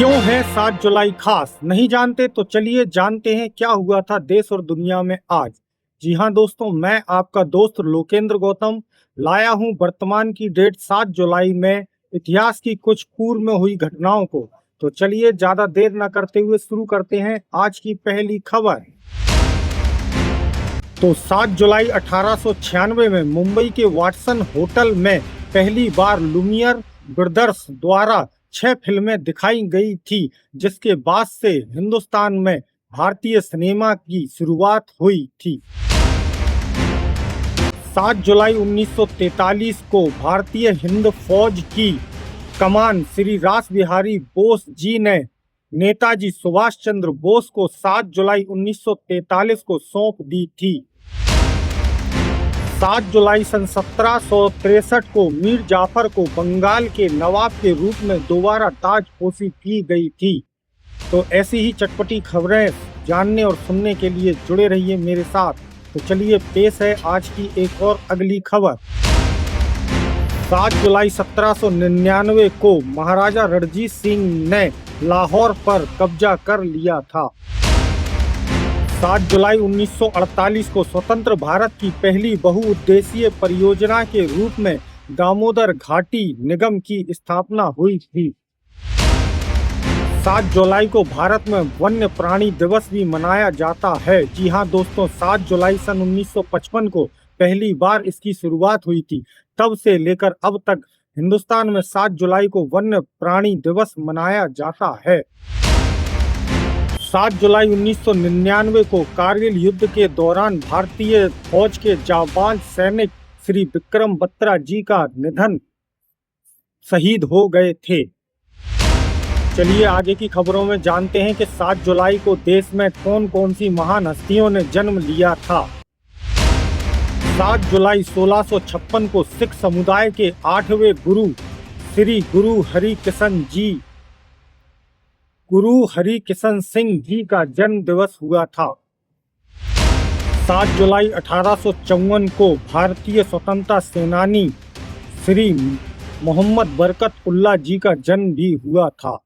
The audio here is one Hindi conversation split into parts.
क्यों है 7 जुलाई खास? नहीं जानते तो चलिए जानते हैं क्या हुआ था देश और दुनिया में आज। जी हाँ दोस्तों, मैं आपका दोस्त लोकेंद्र गौतम लाया हूँ वर्तमान की डेट 7 जुलाई में इतिहास की कुछ पूर्व में हुई घटनाओं को। तो चलिए ज्यादा देर न करते हुए शुरू करते हैं आज की पहली खबर। तो 7 जुलाई 1896 में मुंबई के वाटसन होटल में पहली बार लुमियर ब्रदर्स द्वारा 6 फिल्में दिखाई गई थी, जिसके बाद से हिंदुस्तान में भारतीय सिनेमा की शुरुआत हुई थी। 7 जुलाई 1943 को भारतीय हिंद फौज की कमान श्री रास बिहारी बोस जी ने नेताजी सुभाष चंद्र बोस को 7 जुलाई 1943 को सौंप दी थी। 7 जुलाई सन 1763 को मीर जाफर को बंगाल के नवाब के रूप में दोबारा ताजपोशी की गई थी। तो ऐसी ही चटपटी खबरें जानने और सुनने के लिए जुड़े रहिए मेरे साथ। तो चलिए पेश है आज की एक और अगली खबर। 7 जुलाई 1799 को महाराजा रणजीत सिंह ने लाहौर पर कब्जा कर लिया था। 7 जुलाई 1948 को स्वतंत्र भारत की पहली बहुउद्देशीय परियोजना के रूप में दामोदर घाटी निगम की स्थापना हुई थी। 7 जुलाई को भारत में वन्य प्राणी दिवस भी मनाया जाता है। जी हाँ दोस्तों, 7 जुलाई सन 1955 को पहली बार इसकी शुरुआत हुई थी। तब से लेकर अब तक हिंदुस्तान में 7 जुलाई को वन्य प्राणी दिवस मनाया जाता है। 7 जुलाई 1999 को कारगिल युद्ध के दौरान भारतीय फौज के जाबाज सैनिक श्री विक्रम बत्रा जी का निधन शहीद हो गए थे। चलिए आगे की खबरों में जानते हैं कि 7 जुलाई को देश में कौन कौन सी महान हस्तियों ने जन्म लिया था। 7 जुलाई 1656 को सिख समुदाय के 8वें गुरु श्री गुरु हरि किशन सिंह जी का जन्म दिवस हुआ था। 7 जुलाई 1854 को भारतीय स्वतंत्रता सेनानी श्री मोहम्मद बरकत उल्लाह जी का जन्म भी हुआ था।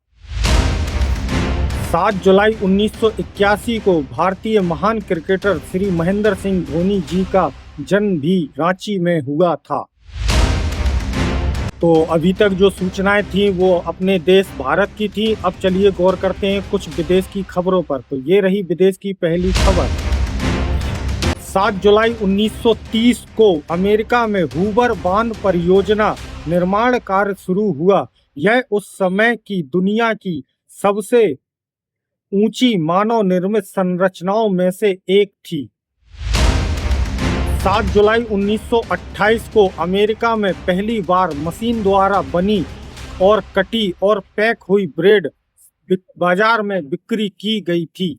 7 जुलाई 1981 को भारतीय महान क्रिकेटर श्री महेंद्र सिंह धोनी जी का जन्म भी रांची में हुआ था। तो अभी तक जो सूचनाएं थी वो अपने देश भारत की थी। अब चलिए गौर करते हैं कुछ विदेश की खबरों पर। तो ये रही विदेश की पहली खबर। 7 जुलाई 1930 को अमेरिका में हूवर बांध परियोजना निर्माण कार्य शुरू हुआ। यह उस समय की दुनिया की सबसे ऊंची मानव निर्मित संरचनाओं में से एक थी। 7 जुलाई 1928 को अमेरिका में पहली बार मशीन द्वारा बनी और कटी और पैक हुई ब्रेड बाजार में बिक्री की गई थी।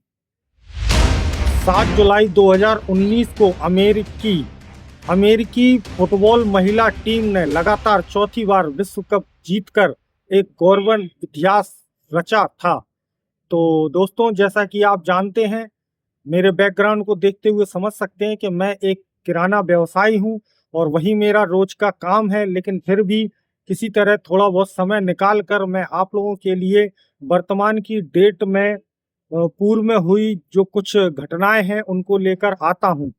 7 जुलाई 2019 को अमेरिकी फुटबॉल महिला टीम ने लगातार चौथी बार विश्व कप जीतकर एक गौरवपूर्ण इतिहास रचा था। तो दोस्तों, जैसा कि आप जानते हैं, मेरे बैकग्राउंड को देखते हुए समझ सकते हैं कि मैं एक किराना व्यवसायी हूं और वही मेरा रोज का काम है। लेकिन फिर भी किसी तरह थोड़ा बहुत समय निकाल कर मैं आप लोगों के लिए वर्तमान की डेट में पूर्व में हुई जो कुछ घटनाएं हैं उनको लेकर आता हूं।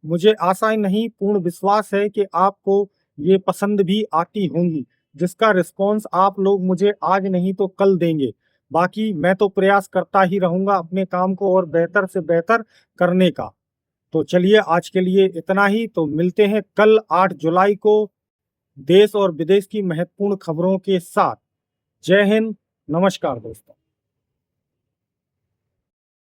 मुझे आशा नहीं, पूर्ण विश्वास है कि आपको ये पसंद भी आती होंगी, जिसका रिस्पॉन्स आप लोग मुझे आज नहीं तो कल देंगे। बाकी मैं तो प्रयास करता ही रहूंगा अपने काम को और बेहतर से बेहतर करने का। तो चलिए आज के लिए इतना ही। तो मिलते हैं कल 8 जुलाई को देश और विदेश की महत्वपूर्ण खबरों के साथ। जय हिंद, नमस्कार दोस्तों।